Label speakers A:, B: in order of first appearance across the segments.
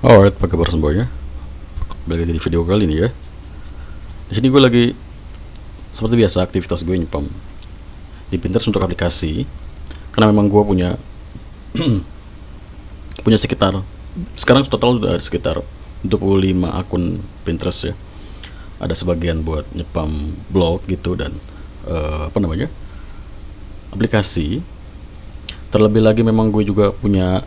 A: Alright, apa kabar semuanya? Balik lagi di video kali ini ya. Di sini gue lagi seperti biasa aktivitas gue nyepam di Pinterest untuk aplikasi. Karena memang gue punya punya sekitar sekarang total udah ada sekitar 25 akun Pinterest ya. Ada sebagian buat nyepam blog gitu dan aplikasi. Terlebih lagi memang gue juga punya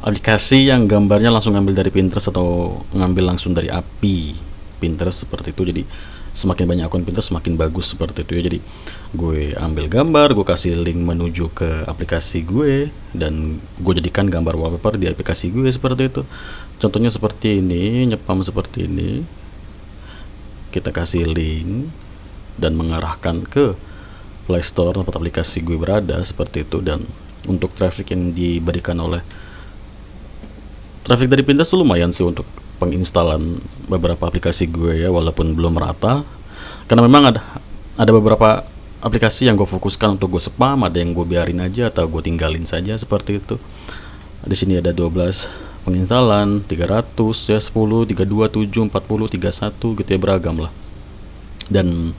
A: aplikasi yang gambarnya langsung ngambil dari Pinterest atau ngambil langsung dari API Pinterest seperti itu. Jadi semakin banyak akun Pinterest semakin bagus seperti itu ya. Jadi gue ambil gambar, gue kasih link menuju ke aplikasi gue dan gue jadikan gambar wallpaper di aplikasi gue seperti itu. Contohnya seperti ini, nyepam seperti ini. Kita kasih link dan mengarahkan ke Play Store tempat aplikasi gue berada seperti itu. Dan untuk traffic yang diberikan oleh traffic dari Pinterest tuh lumayan sih untuk penginstalan beberapa aplikasi gue ya, walaupun belum merata. Karena memang ada beberapa aplikasi yang gue fokuskan untuk gue spam, ada yang gue biarin aja atau gue tinggalin saja seperti itu. Di sini ada 12 penginstalan, 300 ya, 10, 32, 7, 40, 31 gitu ya, beragam lah. Dan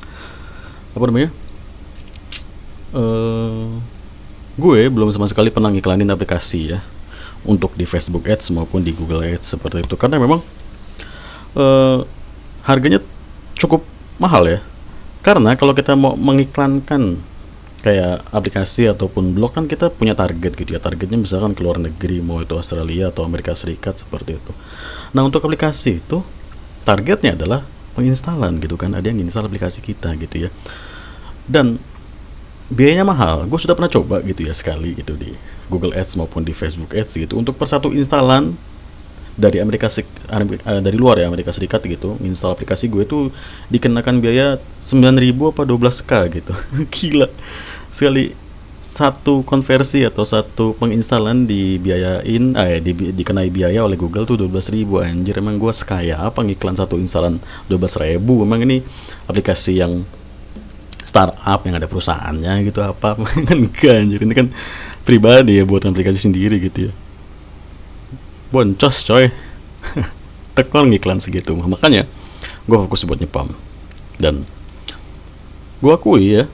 A: gue belum sama sekali pernah ngiklanin aplikasi ya, untuk di Facebook Ads maupun di Google Ads seperti itu, karena memang harganya cukup mahal ya. Karena kalau kita mau mengiklankan kayak aplikasi ataupun blog kan kita punya target gitu ya, targetnya misalkan ke luar negeri, mau itu Australia atau Amerika Serikat seperti itu. Nah untuk aplikasi itu targetnya adalah penginstalan gitu kan, ada yang install aplikasi kita gitu ya, dan biayanya mahal. Gue sudah pernah coba gitu ya sekali gitu di Google Ads maupun di Facebook Ads gitu, untuk per satu instalan dari dari luar ya, Amerika Serikat gitu, install aplikasi gue tuh dikenakan biaya 9.000 apa 12k gitu. Gila sekali, satu konversi atau satu penginstalan dibiayain dikenai biaya oleh Google tuh 12.000. Anjir, emang gue sekaya apa ngiklan satu instalan 12.000? Emang ini aplikasi yang startup yang ada perusahaannya gitu apa? Kan enggak, anjir, ini kan pribadi ya, buat aplikasi sendiri gitu ya. Boncos coy. Tekor ngiklan segitu. Makanya gue fokus buat nyepam, dan gue akui ya,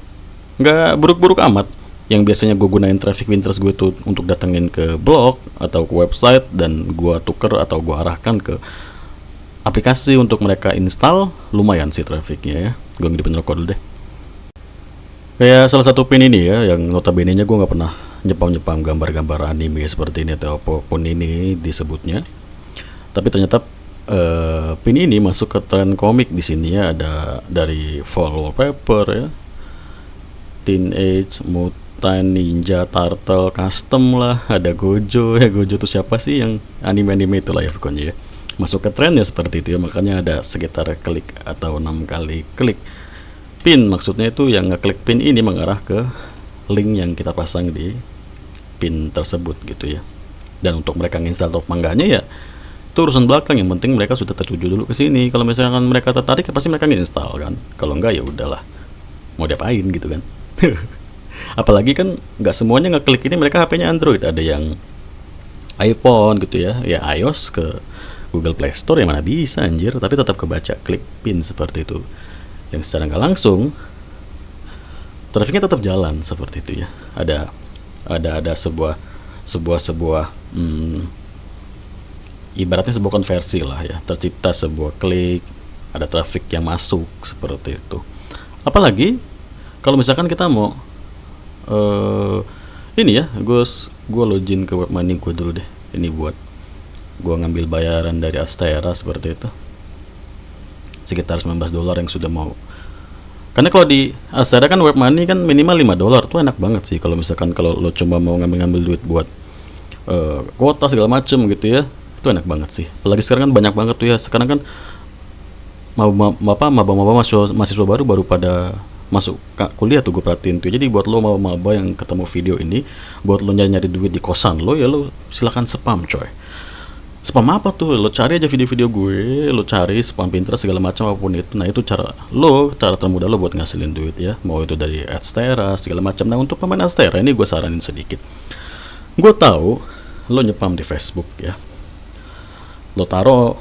A: nggak buruk-buruk amat. Yang biasanya gue gunain traffic Pinterest gue tuh untuk datengin ke blog atau ke website, dan gue tuker atau gue arahkan ke aplikasi untuk mereka install, lumayan sih trafficnya ya. Gue ngidupin rokok dulu deh. Kayak salah satu pin ini ya, yang notabene-nya gue nggak pernah nyepam gambar-gambar anime seperti ini atau apapun ini disebutnya. Tapi ternyata pin ini masuk ke tren komik di sini ya. Ada dari Fall Wallpaper ya, Teenage Mutant Ninja Turtle custom lah, ada Gojo ya. Gojo tuh siapa sih, yang anime-anime itulah ya pokoknya ya. Masuk ke trennya seperti itu ya, makanya ada sekitar klik atau 6 kali klik pin. Maksudnya itu yang ngeklik pin ini mengarah ke link yang kita pasang di pin tersebut gitu ya. Dan untuk mereka nginstal atau enggaknya ya itu urusan belakang, yang penting mereka sudah tertuju dulu ke sini. Kalau misalkan mereka tertarik ya pasti mereka nginstal kan. Kalau enggak ya udahlah, mau diapain gitu kan. Apalagi kan nggak semuanya ngeklik ini mereka HP-nya Android, ada yang iPhone gitu ya. Ya iOS ke Google Play Store yang mana bisa anjir, tapi tetap kebaca klik pin seperti itu, yang secara nggak langsung trafiknya tetap jalan seperti itu ya. Ada sebuah ibaratnya sebuah konversi lah ya, tercipta sebuah klik, ada trafik yang masuk seperti itu. Apalagi kalau misalkan kita mau ini ya, gue login ke Webmoney gue dulu deh, ini buat gue ngambil bayaran dari Astera seperti itu, sekitar $19 yang sudah mau. Karena kalau di Astera kan Webmoney kan minimal $5 tuh enak banget sih. Kalau misalkan kalau lo cuma mau ngambil duit buat kuota segala macem gitu ya, itu enak banget sih. Apalagi sekarang kan banyak banget tuh ya. Sekarang kan maba mahasiswa baru pada masuk kuliah tuh, gue perhatiin tuh. Jadi buat lo maba yang ketemu video ini, buat lo nyari duit di kosan lo ya, lo silakan spam coy. Spam apa tuh? Lo cari aja video-video gue, lo cari spam Pinterest segala macam apapun itu. Nah itu cara termudah lo buat ngasilin duit ya, mau itu dari Adstera segala macam. Nah untuk pemain Adstera ini gue saranin sedikit. Gue tahu lo nyepam di Facebook ya, lo taruh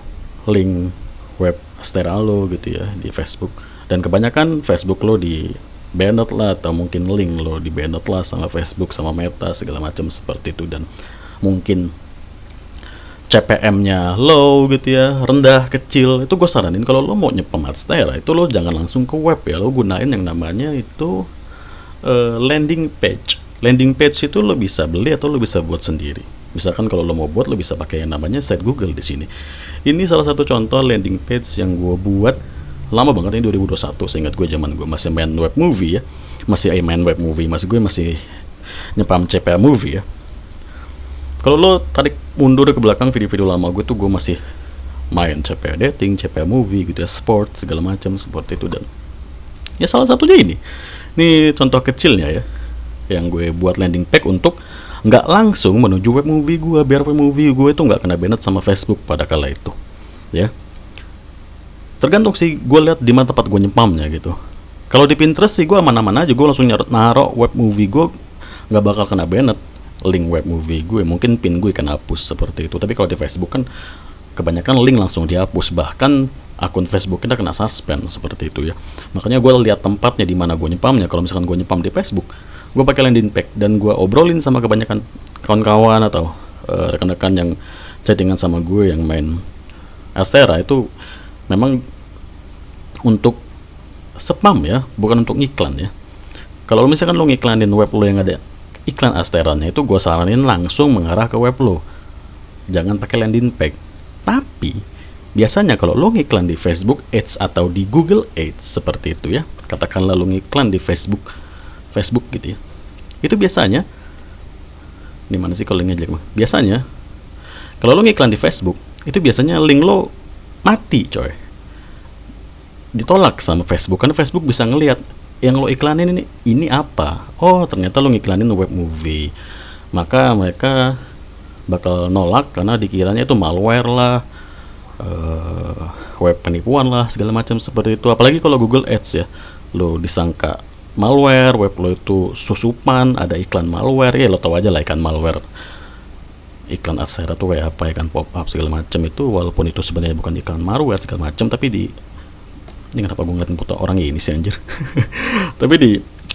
A: link web Astera lo gitu ya di Facebook, dan kebanyakan Facebook lo di banned lah, atau mungkin link lo di banned lah sama Facebook, sama Meta segala macam seperti itu, dan mungkin CPM-nya low gitu ya, rendah, kecil. Itu gue saranin kalau lo mau nyepam Astera itu lo jangan langsung ke web ya, lo gunain yang namanya itu landing page. Landing page itu lo bisa beli atau lo bisa buat sendiri. Misalkan kalau lo mau buat, lo bisa pakai yang namanya site Google di sini. Ini salah satu contoh landing page yang gue buat lama banget, ini 2021, seingat gue zaman gue masih main web movie ya. Main web movie, gue masih nyepam CPA movie ya. Kalau lo tarik mundur ke belakang video-video lama gue tuh, gue masih main CPA dating, CPA movie gitu ya, sport segala macam seperti itu. Dan ya salah satunya ini contoh kecilnya ya, yang gue buat landing page untuk nggak langsung menuju web movie gue, biar web movie gue itu nggak kena banned sama Facebook pada kala itu ya. Tergantung sih gue lihat di mana tempat gue nyepamnya gitu. Kalau di Pinterest sih gue aman-aman aja, gue langsung naruh web movie gue, nggak bakal kena banned link web movie gue, mungkin pin gue kan hapus seperti itu. Tapi kalau di Facebook kan kebanyakan link langsung dihapus, bahkan akun Facebook kita kena suspend seperti itu ya. Makanya gue lihat tempatnya di mana gue nyepamnya. Kalau misalkan gue nyepam di Facebook, gue pakai landing page dan gue obrolin sama kebanyakan kawan-kawan atau rekan-rekan yang chattingan sama gue yang main Astera, itu memang untuk spam ya, bukan untuk iklan ya. Kalau misalkan lo ngiklanin web lo yang ada iklan Asteranya, itu gue saranin langsung mengarah ke web lo, jangan pakai landing page. Tapi biasanya kalau lo ngiklan di Facebook Ads atau di Google Ads seperti itu ya, katakanlah lo ngiklan di Facebook gitu ya, itu biasanya di mana sih kalau linknya jelek mah? Biasanya kalau lo ngiklan di Facebook itu biasanya link lo mati coy, ditolak sama Facebook, karena Facebook bisa ngelihat yang lo iklanin ini apa. Oh ternyata lo ngiklanin web movie, maka mereka bakal nolak karena dikiranya itu malware lah, web penipuan lah segala macam seperti itu. Apalagi kalau Google Ads ya, lo disangka malware, web lo itu susupan, ada iklan malware ya, lo tau aja lah iklan malware, iklan Astera tuh kayak apa ya kan, pop up segala macam itu, walaupun itu sebenarnya bukan iklan malware segala macam, tapi ini kenapa gue ngeliatin foto orang ini sih anjir. Tapi di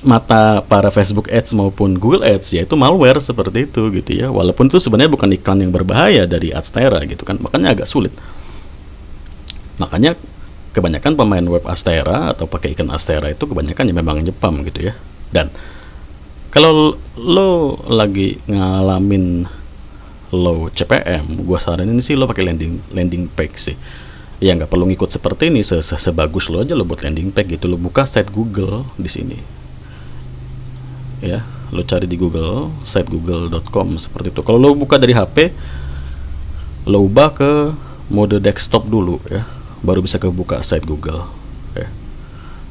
A: mata para Facebook Ads maupun Google Ads ya itu malware seperti itu gitu ya, walaupun itu sebenarnya bukan iklan yang berbahaya dari Astera gitu kan, makanya agak sulit. Makanya kebanyakan pemain web Astera atau pakai iklan Astera itu kebanyakan ya memang nyepam gitu ya. Dan kalau lo lagi ngalamin low CPM, gue saranin sih lo pakai landing page sih. Ya nggak perlu ngikut seperti ini, sebagus lo aja lo buat landing page gitu. Lo buka site Google di sini ya, lo cari di Google, site google.com seperti itu. Kalau lo buka dari HP, lo ubah ke mode desktop dulu ya, baru bisa kebuka site Google ya.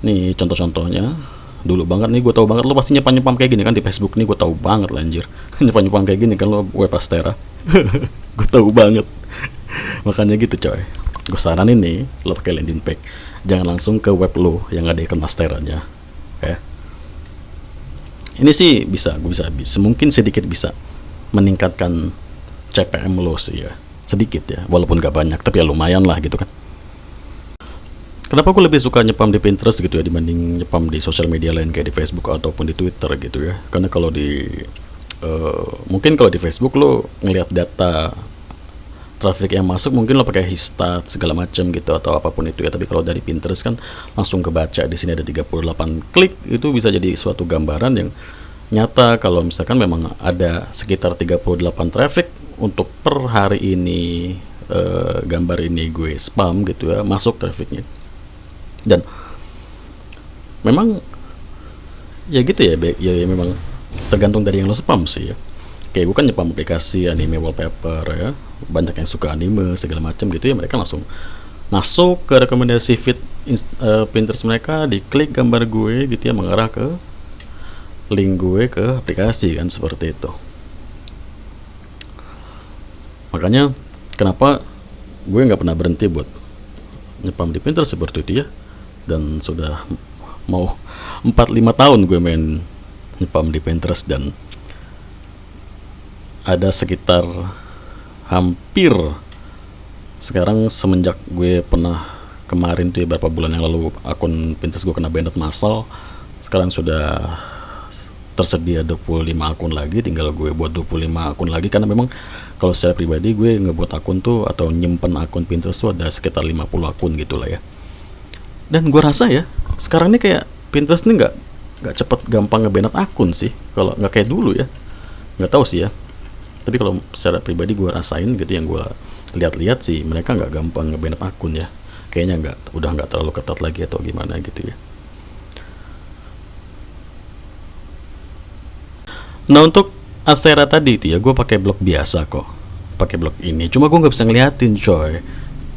A: Nih contoh-contohnya dulu banget nih, gue tahu banget lo pasti nyepam kayak gini kan di Facebook nih, gue tahu banget lah anjir. nyepam kayak gini kan lo web Astera. Gue tahu banget. Makanya gitu coy, gue saranin nih lo pakai landing page, jangan langsung ke web lo yang ada iklan Asteranya ya. Ini sih bisa mungkin sedikit bisa meningkatkan CPM lo sih ya, sedikit ya, walaupun gak banyak tapi ya lumayan lah gitu kan. Kenapa gue lebih suka nyepam di Pinterest gitu ya dibanding nyepam di sosial media lain kayak di Facebook ataupun di Twitter gitu ya. Karena kalau di mungkin kalau di Facebook lo ngelihat data traffic yang masuk, mungkin lo pakai Hitstat segala macam gitu atau apapun itu ya. Tapi kalau dari Pinterest kan langsung kebaca, di sini ada 38 klik, itu bisa jadi suatu gambaran yang nyata kalau misalkan memang ada sekitar 38 traffic untuk per hari ini, gambar ini gue spam gitu ya, masuk trafficnya. Dan memang ya gitu ya, ya memang tergantung dari yang lo spam sih ya. Kayak gue kan nyepam aplikasi anime wallpaper ya, banyak yang suka anime segala macam gitu ya, mereka langsung masuk ke rekomendasi feed Pinterest mereka, diklik gambar gue gitu ya, mengarah ke link gue ke aplikasi kan, seperti itu. Makanya kenapa gue nggak pernah berhenti buat nyepam di Pinterest seperti itu ya. Dan sudah mau 4-5 tahun gue main nyepam di Pinterest, dan ada sekitar hampir Sekarang semenjak gue pernah kemarin tuh ya, beberapa bulan yang lalu akun Pinterest gue kena banned massal, sekarang sudah tersedia 25 akun lagi, tinggal gue buat 25 akun lagi, karena memang kalau secara pribadi gue ngebuat akun tuh atau nyimpen akun Pinterest tuh ada sekitar 50 akun gitulah ya. Dan gue rasa ya sekarang ini kayak Pinterest nih nggak cepet gampang ngebanned akun sih, kalau nggak kayak dulu ya. Nggak tahu sih ya, tapi kalau secara pribadi gue rasain gitu, yang gue lihat-lihat sih mereka nggak gampang ngebanned akun ya, kayaknya udah nggak terlalu ketat lagi atau gimana gitu ya. Nah, untuk Astera tadi itu ya gue pakai blog biasa kok, pakai blog ini, cuma gue nggak bisa ngeliatin coy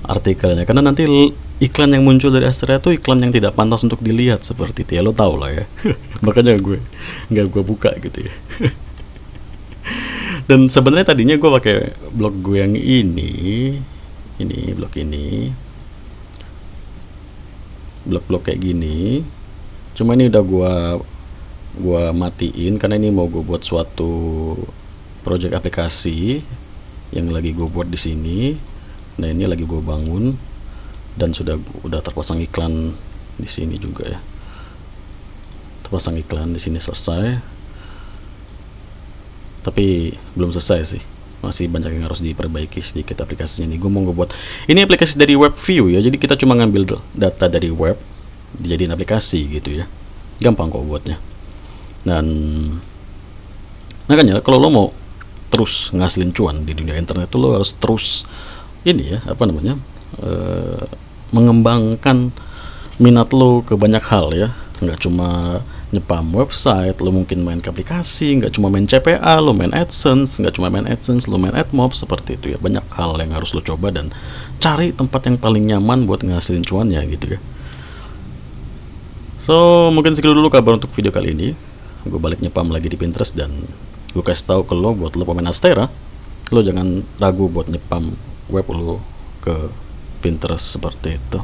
A: artikelnya, karena nanti iklan yang muncul dari Astera itu iklan yang tidak pantas untuk dilihat seperti itu ya, lo tau lah ya. Makanya gue nggak gue buka gitu ya. Dan sebenarnya tadinya gue pakai blog gue yang ini blog ini, blog kayak gini, cuma ini udah gue matiin karena ini mau gue buat suatu project aplikasi yang lagi gue buat di sini. Nah, ini lagi gue bangun dan udah terpasang iklan di sini juga ya. Terpasang iklan di sini selesai. Tapi belum selesai sih. Masih banyak yang harus diperbaiki sedikit aplikasinya nih. Gue mau ngebuat ini aplikasi dari web view ya. Jadi kita cuma ngambil data dari web dijadiin aplikasi gitu ya. Gampang kok buatnya. Dan makanya kalau lo mau terus ngasilin cuan di dunia internet tuh lo harus terus ini ya, mengembangkan minat lo ke banyak hal ya. Nggak cuma nyepam website, lo mungkin main ke aplikasi, nggak cuma main CPA, lo main AdSense, nggak cuma main AdSense, lo main AdMob, seperti itu ya. Banyak hal yang harus lo coba dan cari tempat yang paling nyaman buat ngasilin cuannya gitu ya. So, mungkin segitu dulu kabar untuk video kali ini. Gue balik nyepam lagi di Pinterest dan gue kasih tahu ke lo, buat lo pemain Astera, lo jangan ragu buat nyepam web lo ke Pinterest seperti itu.